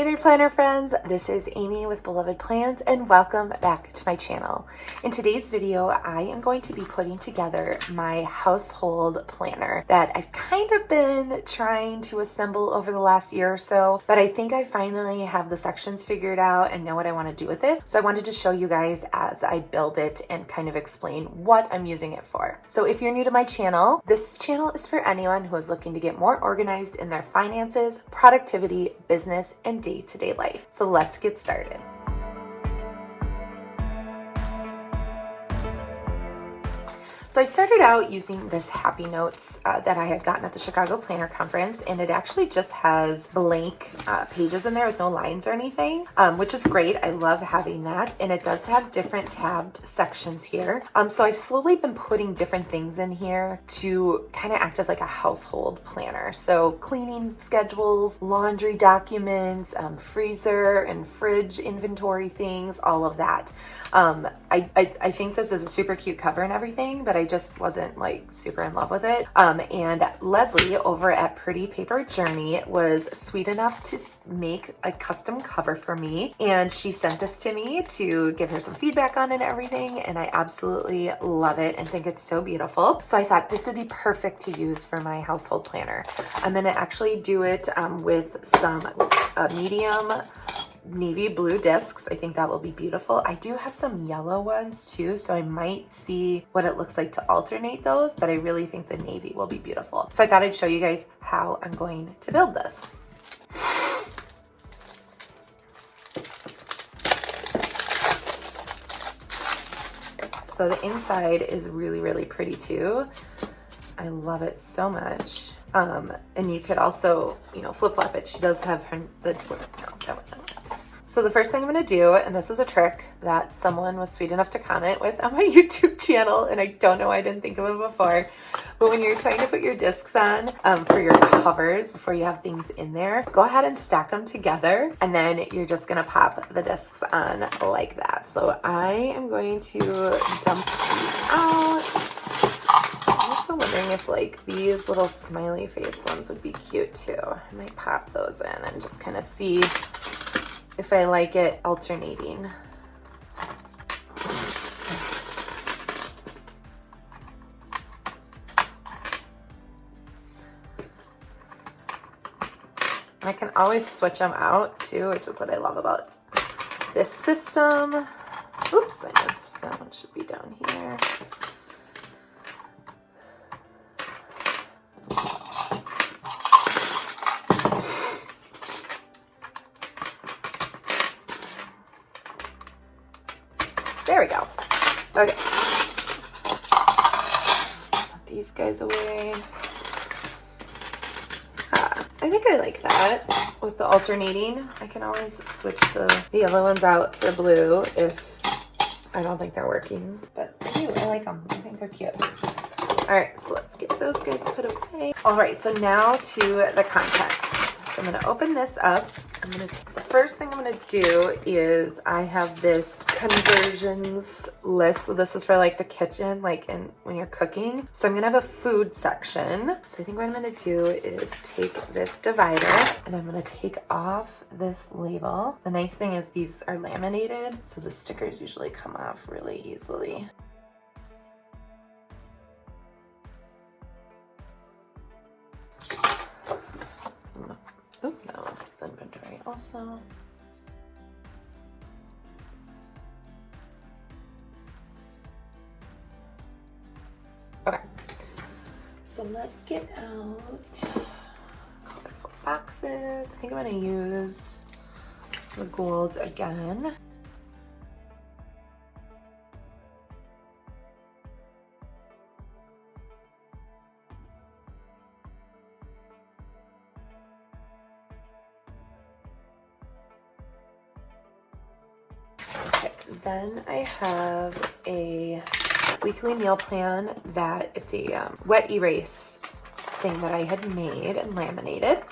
Hey there, planner friends. This is Amy with Beloved Plans and welcome back to my channel. In today's video, I am going to be putting together my household planner that I've kind of been trying to assemble over the last year or so, but I think I finally have the sections figured out and know what I want to do with it. So I wanted to show you guys as I build it and kind of explain what I'm using it for. So if you're new to my channel, this channel is for anyone who is looking to get more organized in their finances, productivity, business, and day-to-day life. So let's get started. So I started out using this Happy Notes that I had gotten at the Chicago Planner Conference, and it actually just has blank pages in there with no lines or anything, which is great. I love having that, and it does have different tabbed sections here. So I've slowly been putting different things in here to kind of act as like a household planner. So cleaning schedules, laundry documents, freezer and fridge inventory things, all of that. I think this is a super cute cover and everything, but I just wasn't like super in love with it. And Leslie over at Pretty Paper Journey was sweet enough to make a custom cover for me. And she sent this to me to give her some feedback on it and everything. And I absolutely love it and think it's so beautiful. So I thought this would be perfect to use for my household planner. I'm going to actually do it with some medium navy blue discs. I think that will be beautiful. I do have some yellow ones too, so I might see what it looks like to alternate those, but I really think the navy will be beautiful. So I thought I'd show you guys how I'm going to build this. So the inside is really, really pretty too. I love it so much. And you could also, flip-flop it. She does have her, So the first thing I'm going to do, and this is a trick that someone was sweet enough to comment with on my YouTube channel, and I don't know why I didn't think of it before, but when you're trying to put your discs on for your covers before you have things in there, go ahead and stack them together, and then you're just going to pop the discs on like that. So I am going to dump these out. I'm also wondering if like these little smiley face ones would be cute too. I might pop those in and just kind of see if I like it alternating. I can always switch them out too, which is what I love about this system. Oops, I missed that one. Should be down here. There we go. Okay. Put these guys away. I think I like that with the alternating. I can always switch the yellow ones out for blue if I don't think they're working. But I do. I like them. I think they're cute. All right, so let's get those guys put away. All right, so now to the contents. So I'm going to open this up. The first thing I'm going to do is I have this conversions list. So this is for like the kitchen, like when you're cooking. So I'm going to have a food section. So I think what I'm going to do is take this divider and I'm going to take off this label. The nice thing is these are laminated, so the stickers usually come off really easily. Oh, that one's inventory also. Okay, so let's get out colorful boxes. I think I'm going to use the golds again. Then I have a weekly meal plan that it's a wet erase thing that I had made and laminated.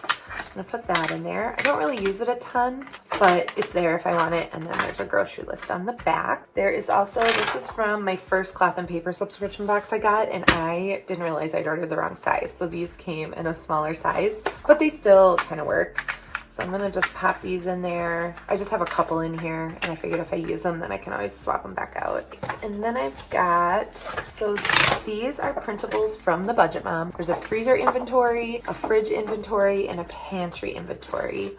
I'm gonna put that in there. I don't really use it a ton, but it's there if I want it. And then there's a grocery list on the back. There is also, this is from my first cloth and paper subscription box I got, and I didn't realize I'd ordered the wrong size. So these came in a smaller size, but they still kind of work. So I'm gonna just pop these in there. I just have a couple in here, and I figured if I use them, then I can always swap them back out. And then I've got, so these are printables from the Budget Mom. There's a freezer inventory, a fridge inventory, and a pantry inventory.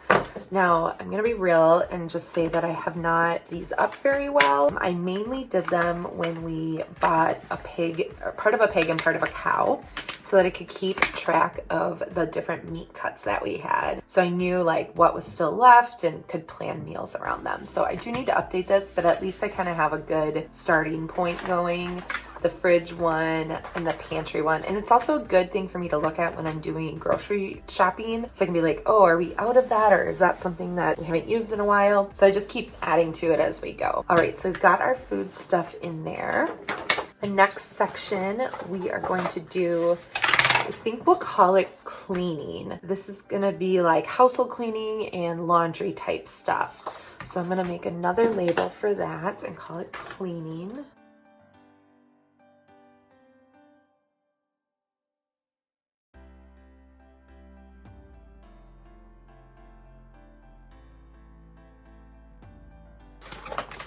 Now, I'm gonna be real and just say that I have not these up very well. I mainly did them when we bought a pig, or part of a pig and part of a cow, so that I could keep track of the different meat cuts that we had. So I knew like what was still left and could plan meals around them. So I do need to update this, but at least I kind of have a good starting point going. The fridge one and the pantry one. And it's also a good thing for me to look at when I'm doing grocery shopping. So I can be like, oh, are we out of that? Or is that something that we haven't used in a while? So I just keep adding to it as we go. All right, so we've got our food stuff in there. The next section we are going to do, I think we'll call it cleaning. This is gonna be like household cleaning and laundry type stuff. So I'm gonna make another label for that and call it cleaning.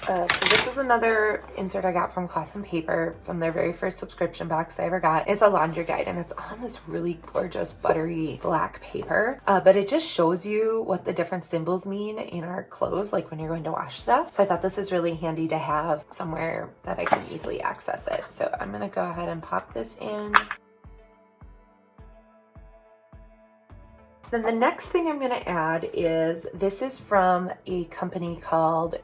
So this is another insert I got from Cloth and Paper from their very first subscription box I ever got. It's a laundry guide, and it's on this really gorgeous buttery black paper, but it just shows you what the different symbols mean in our clothes, like when you're going to wash stuff. So I thought this is really handy to have somewhere that I can easily access it. So I'm gonna go ahead and pop this in. Then the next thing I'm going to add is, this is from a company called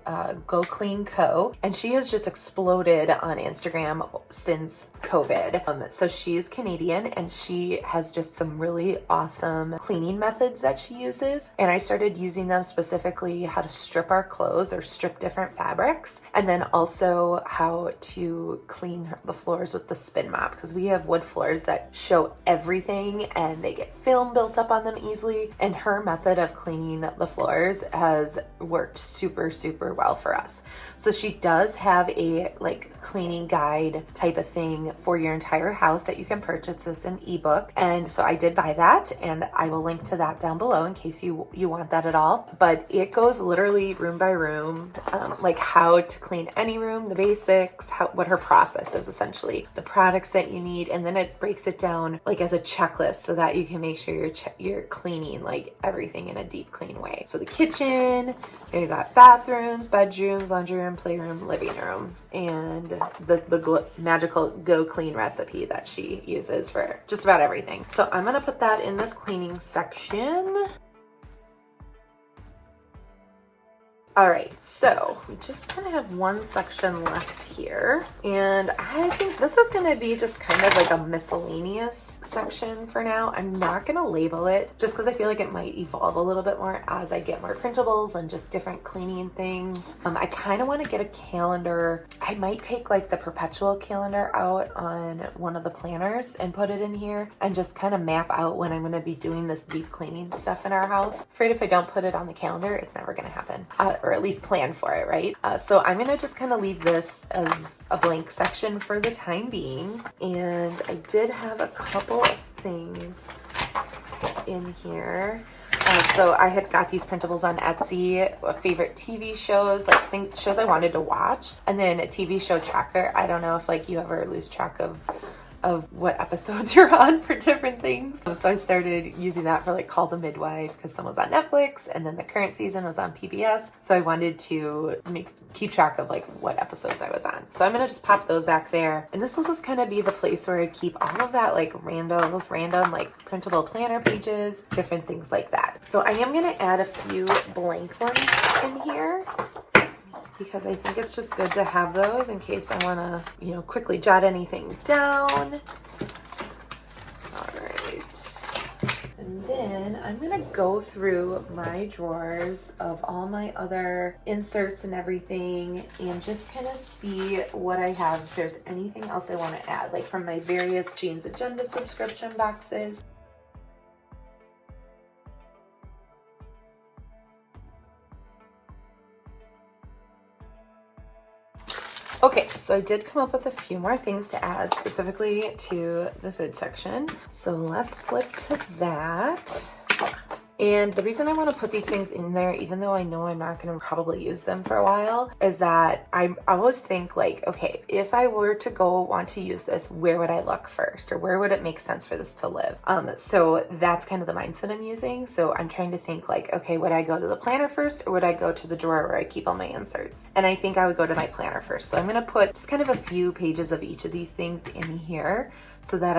Go Clean Co. And she has just exploded on Instagram since COVID. So she's Canadian, and she has just some really awesome cleaning methods that she uses. And I started using them, specifically how to strip our clothes or strip different fabrics. And then also how to clean the floors with the spin mop, because we have wood floors that show everything and they get film built up on them easily. And her method of cleaning the floors has worked super, super well for us. So she does have a like cleaning guide type of thing for your entire house that you can purchase. This an ebook. And so I did buy that, and I will link to that down below in case you want that at all. But it goes literally room by room, like how to clean any room, the basics, what her process is essentially, the products that you need, and then it breaks it down like as a checklist so that you can make sure you're cleaning like everything in a deep clean way. So the kitchen, you got bathrooms, bedrooms, laundry room, playroom, living room, and the magical Go Clean recipe that she uses for just about everything. So I'm gonna put that in this cleaning section. All right, so we just kind of have one section left here, and I think this is going to be just kind of like a miscellaneous section for now. I'm not going to label it just because I feel like it might evolve a little bit more as I get more printables and just different cleaning things. I kind of want to get a calendar. I might take like the perpetual calendar out on one of the planners and put it in here and just kind of map out when I'm going to be doing this deep cleaning stuff in our house. Afraid if I don't put it on the calendar, it's never going to happen. Or at least plan for it, right? So I'm gonna just kind of leave this as a blank section for the time being. And I did have a couple of things in here. So I had got these printables on Etsy, favorite TV shows, like shows I wanted to watch, and then a TV show tracker. I don't know if like you ever lose track of what episodes you're on for different things. So I started using that for like Call the Midwife, because some was on Netflix and then the current season was on PBS. So I wanted to keep track of like what episodes I was on. So I'm gonna just pop those back there. And this will just kind of be the place where I keep all of that like those random like printable planner pages, different things like that. So I am gonna add a few blank ones in here, because I think it's just good to have those in case I want to, quickly jot anything down. All right. And then I'm going to go through my drawers of all my other inserts and everything and just kind of see what I have, if there's anything else I want to add, like from my various Jeans Agenda subscription boxes. Okay, so I did come up with a few more things to add specifically to the food section. So let's flip to that. And the reason I want to put these things in there, even though I know I'm not going to probably use them for a while, is that I always think like, okay, if I were to go want to use this, where would I look first, or where would it make sense for this to live? So that's kind of the mindset I'm using. So I'm trying to think like, okay, would I go to the planner first, or would I go to the drawer where I keep all my inserts? And I think I would go to my planner first. So I'm going to put just kind of a few pages of each of these things in here so that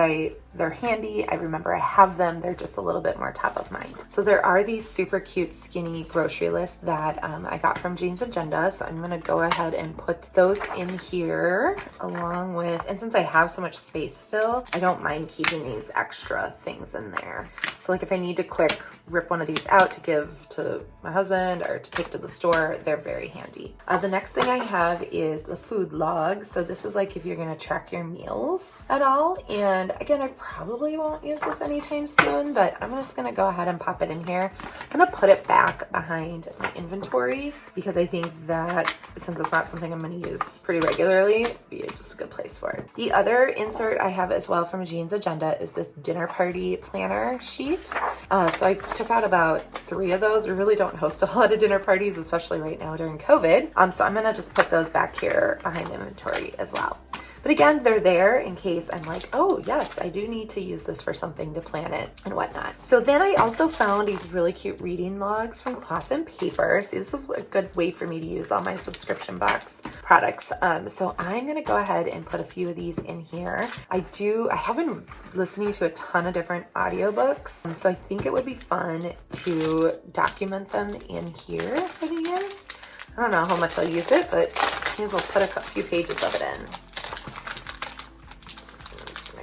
they're handy. I remember I have them. They're just a little bit more top of mind. So there are these super cute skinny grocery lists that I got from Jane's Agenda. So I'm going to go ahead and put those in here along with, and since I have so much space still, I don't mind keeping these extra things in there. So like if I need to quick rip one of these out to give to my husband or to take to the store, they're very handy. The next thing I have is the food log. So this is like if you're going to track your meals at all. And again, I probably won't use this anytime soon, but I'm just going to go ahead and pop it in here. I'm going to put it back behind my inventories because I think that since it's not something I'm going to use pretty regularly, it'd be just a good place for it. The other insert I have as well from Jane's Agenda is this dinner party planner sheet. So I took out about 3 of those. We really don't host a lot of dinner parties, especially right now during COVID. So I'm going to just put those back here behind the inventory as well. But again, they're there in case I'm like, oh yes, I do need to use this for something to plan it and whatnot. So then I also found these really cute reading logs from Cloth and Paper. See, this is a good way for me to use all my subscription box products. So I'm gonna go ahead and put a few of these in here. I have been listening to a ton of different audiobooks. So I think it would be fun to document them in here for the year. I don't know how much I'll use it, but I as well put a few pages of it in.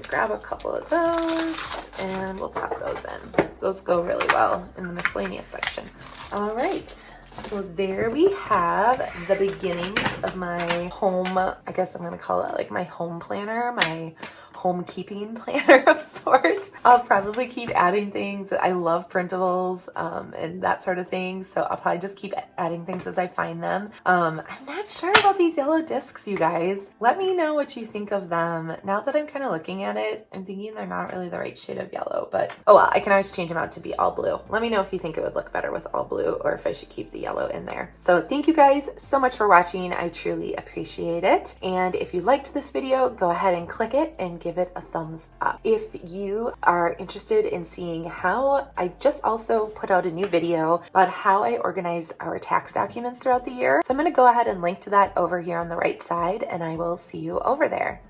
Grab a couple of those and we'll pop those in. Those go really well in the miscellaneous section. All right, so there we have the beginnings of my home, I guess I'm gonna call it like my home planner, my home keeping planner of sorts. I'll probably keep adding things. I love printables and that sort of thing. So I'll probably just keep adding things as I find them. I'm not sure about these yellow discs, you guys. Let me know what you think of them. Now that I'm kind of looking at it, I'm thinking they're not really the right shade of yellow, but oh well, I can always change them out to be all blue. Let me know if you think it would look better with all blue or if I should keep the yellow in there. So thank you guys so much for watching. I truly appreciate it. And if you liked this video, go ahead and click it and give it a thumbs up. If you are interested in seeing how, I just also put out a new video about how I organize our tax documents throughout the year. So I'm going to go ahead and link to that over here on the right side, and I will see you over there.